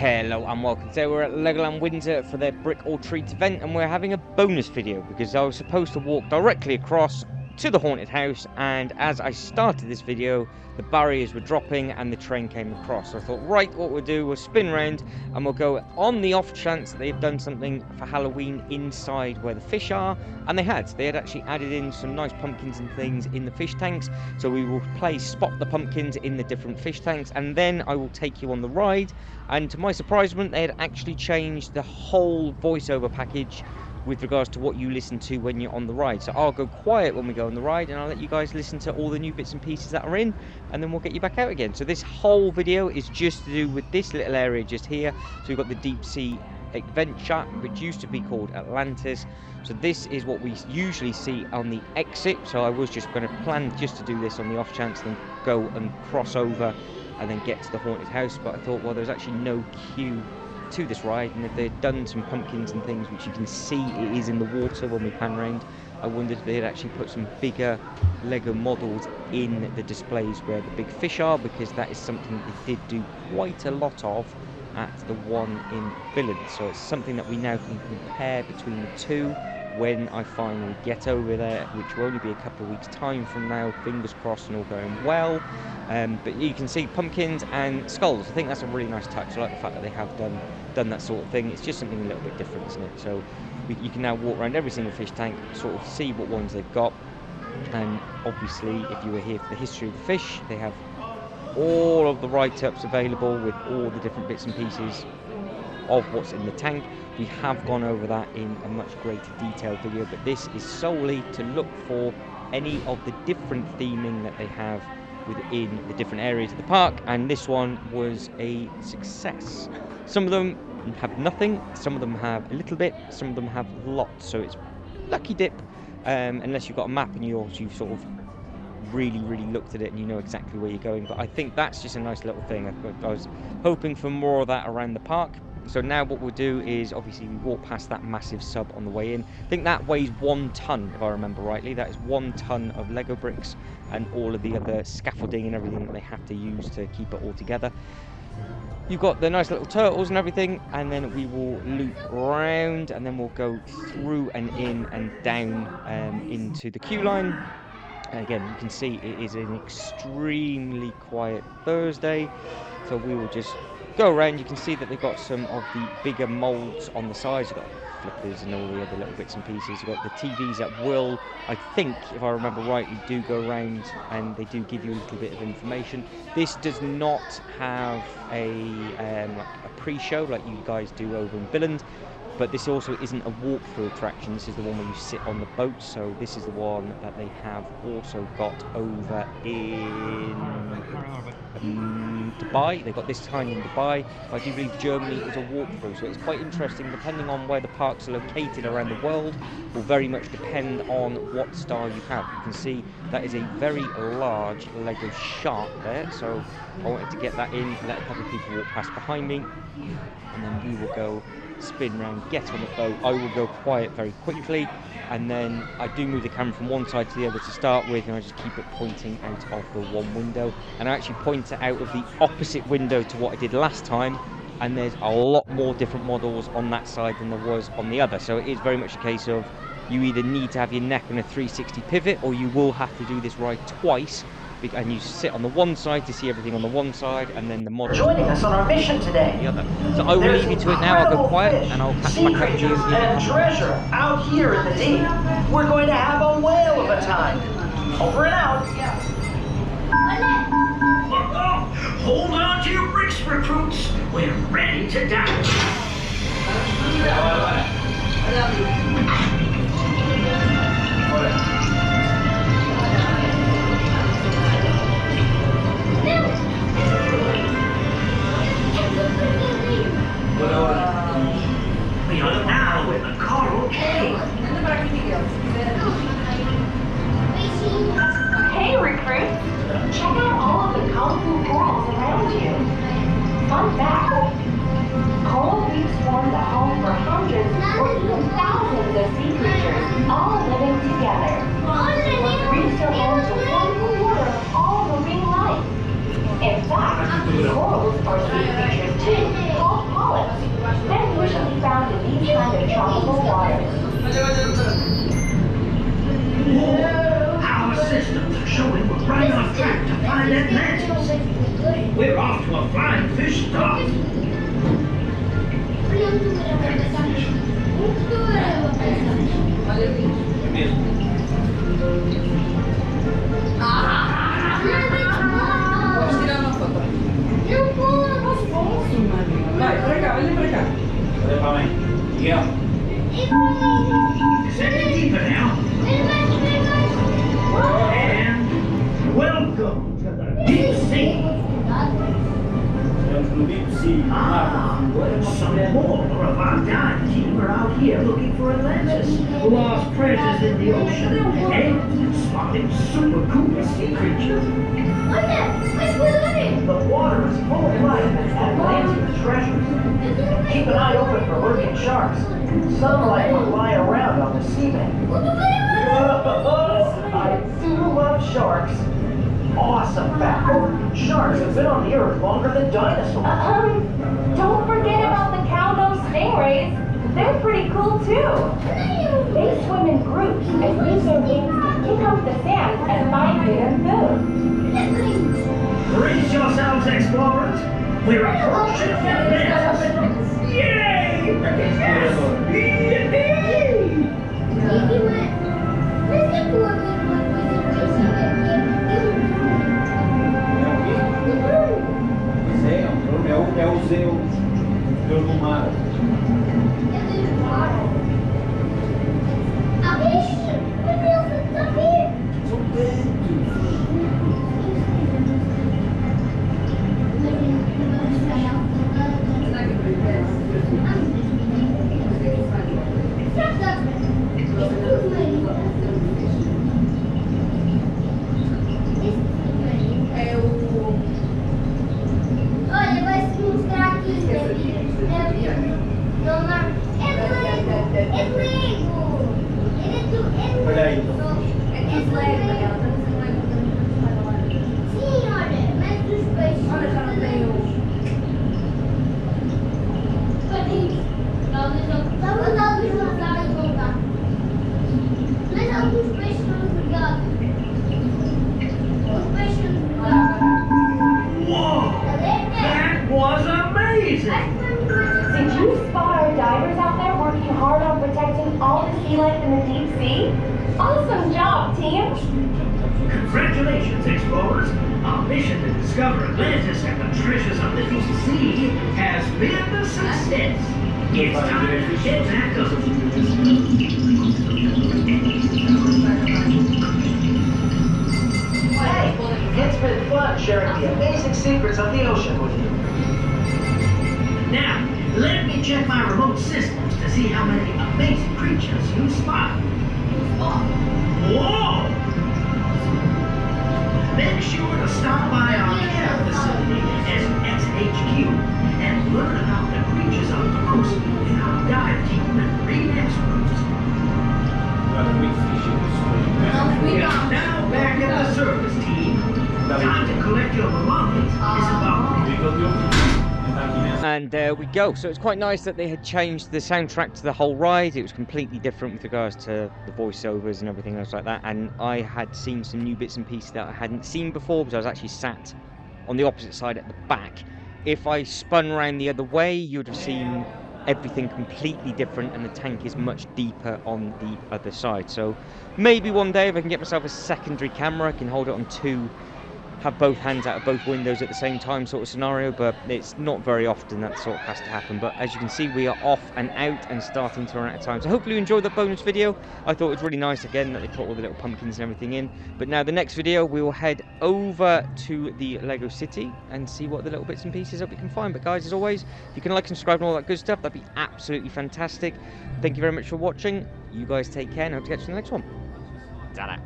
Hello and welcome. Today we're at Legoland Windsor for their Brick or Treat event, and we're having a bonus video because I was supposed to walk directly across to the haunted house, and as I started this video the barriers were dropping and the train came across. So I thought, right, what we'll do, we'll spin around and we'll go on the off chance that they've done something for Halloween inside where the fish are. And they had actually added in some nice pumpkins and things in the fish tanks. So we will play spot the pumpkins in the different fish tanks, and then I will take you on the ride. And to my surprisement, they had actually changed the whole voiceover package with regards to what you listen to when you're on the ride. So I'll go quiet when we go on the ride, and I'll let you guys listen to all the new bits and pieces that are in, and then we'll get you back out again. So this whole video is just to do with this little area just here. So we've got the deep sea adventure, which used to be called Atlantis. So this is what we usually see on the exit. So I was just going to plan just to do this on the off chance, then go and cross over and then get to the haunted house. But I thought, well, there's actually no queue to this ride, and if they'd done some pumpkins and things, which you can see it is in the water when we pan round, I wondered if they'd actually put some bigger Lego models in the displays where the big fish are, because that is something that they did do quite a lot of at the one in Legoland. So it's something that we now can compare between the two when I finally get over there, which will only be a couple of weeks time from now, fingers crossed and all going well. But you can see pumpkins and skulls. I think that's a really nice touch. I like the fact that they have done that sort of thing. It's just something a little bit different, isn't it? So you can now walk around every single fish tank, sort of see what ones they've got. And obviously, if you were here for the history of the fish, they have all of the write-ups available with all the different bits and pieces of what's in the tank. We have gone over that in a much greater detail video, but this is solely to look for any of the different theming that they have within the different areas of the park, and this one was a success. Some of them have nothing, some of them have a little bit, some of them have lots, so it's lucky dip, unless you've got a map and you've sort of really looked at it and you know exactly where you're going. But I think that's just a nice little thing. I was hoping for more of that around the park. So now what we'll do is, obviously, we walk past that massive sub on the way in. I think that weighs 1 ton, if I remember rightly. That is 1 ton of Lego bricks and all of the other scaffolding and everything that they have to use to keep it all together. You've got the nice little turtles and everything, and then we will loop around, and then we'll go through and in and down into the queue line. And again, you can see it is an extremely quiet Thursday, so we will just go around. You can see that they've got some of the bigger molds on the sides. You've got flippers and all the other little bits and pieces. You've got the TVs that will, I think, if I remember rightly, do go around and they do give you a little bit of information. This does not have a pre-show like you guys do over in Legoland, but this also isn't a walkthrough attraction. This is the one where you sit on the boat. So this is the one that they have also got over in Dubai. They've got this time in Dubai. I do believe Germany is a walkthrough, so it's quite interesting. Depending on where the parks are located around the world will very much depend on what style you have. You can see that is a very large Lego shark there, so I wanted to get that in, let a couple of people walk past behind me, and then we will go spin around, get on the boat. I will go quiet very quickly, and then I do move the camera from one side to the other to start with, and I just keep it pointing out of the one window, and I actually point it out of the opposite window to what I did last time, and there's a lot more different models on that side than there was on the other. So it is very much a case of you either need to have your neck on a 360 pivot, or you will have to do this ride twice, and you sit on the one side to see everything on the one side, and then the model joining us on our mission today. The other. So I will leave you to it now. I'll go quiet and I'll catch back up with you. And treasure out here in the deep. We're going to have a whale of a time. Over and out. Hold on to your bricks, recruits. We're ready to die. We are now in the coral cave. Hey recruits, check out all of the colorful corals around you. Fun fact, coral reefs form the home for hundreds or even thousands of sea creatures, all living together. Reefs are home to 1/4 of all marine life. In fact, corals are sea creatures too, called tropical waters. Our systems are showing we're right on track to find Atlantis. We're off to a flying fish start. Vai, pra cá, olha pra cá. Olha pra mim. Yeah. Second deeper now. And welcome to the deep sea. Some more of our dive team are out here looking for Atlantis, lost treasures in the ocean, and spotting super cool sea creatures. The water is full of life and Atlantic treasures. Keep an eye open for lurking sharks. Some like to fly around on the seabed. I do love sharks. Awesome fact. Sharks have been on the earth longer than dinosaurs. Don't forget about the cow-nosed stingrays. They're pretty cool too. They swim in groups and use their wings to kick up the sand and find their food. Brace yourselves, explorers. We're approaching Atlantis. Yay! É o Zeus, Deus do mar. São tantos. Olha, vai se mostrar aqui. É Lego! Olha aí. É Lego. Sim, olha, mas os peixes. Olha, já não tenho. Talvez não sabem voltar. Mas alguns peixes não obrigados. Os peixes não obrigados. Whoa! That was amazing! Did you spot our divers out there working hard on protecting all the sea life in the deep sea? Awesome job, team! Congratulations, explorers! Our mission to discover Atlantis and the treasures of the deep sea has been a success. It's time to get back up. Hey, it's been fun sharing the amazing secrets of the ocean with you. Now, let me check my remote systems to see how many amazing creatures you spot. Whoa! Make sure to stop by our care facility, SXHQ, and learn about the creatures up close in our dive team and Renex rooms. Now back at the service team. Time to collect your belongings. And there we go. So it's quite nice that they had changed the soundtrack to the whole ride. It was completely different with regards to the voiceovers and everything else like that. And I had seen some new bits and pieces that I hadn't seen before because I was actually sat on the opposite side at the back. If I spun around the other way, you would have seen everything completely different, and the tank is much deeper on the other side. So maybe one day if I can get myself a secondary camera, I can hold it on two, have both hands out of both windows at the same time sort of scenario, but it's not very often that sort of has to happen. But as you can see, we are off and out and starting to run out of time. So hopefully you enjoyed the bonus video. I thought it was really nice again that they put all the little pumpkins and everything in. But now the next video, we will head over to the Lego City and see what the little bits and pieces that we can find. But guys, as always, if you can like and subscribe and all that good stuff, that'd be absolutely fantastic. Thank you very much for watching. You guys take care and I hope to catch you in the next one. Ta-da.